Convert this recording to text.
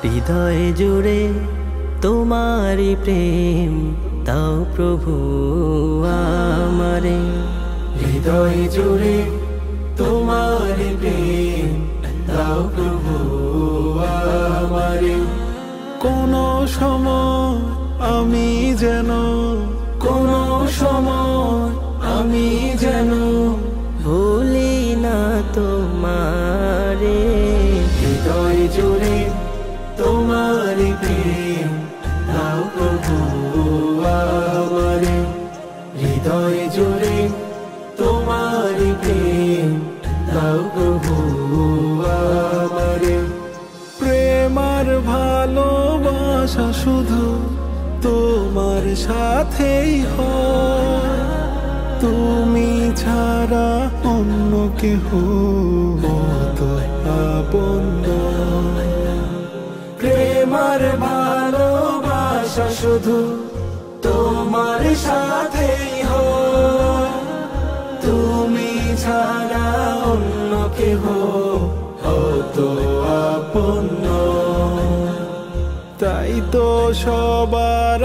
হৃদয় জুড়ে তোমারি প্রেম দাও প্রভু আমারে, হৃদয় জুড়ে তোমারি প্রেম দাও প্রভু আমারে। কোন সময় আমি যেন, কোন সময় আমি যেন ভুলি না তোমারে। হৃদয় জুড়ে তোমারি প্রেম দাও প্রভু আমারে, হৃদয় জুড়ে তোমারি প্রেম দাও প্রভু আমারে। প্রেম আর ভালোবাসা শুধু তোমার সাথেই হয়, তুমি ছাড়া অন্য কেহ তো আপন নয়। প্রেম আর ভালোবাসা শুধু তোমার সাথেই হয়, তুমি ছাড়া অন্য কেহ তো আপন নয়। তাই তো সবার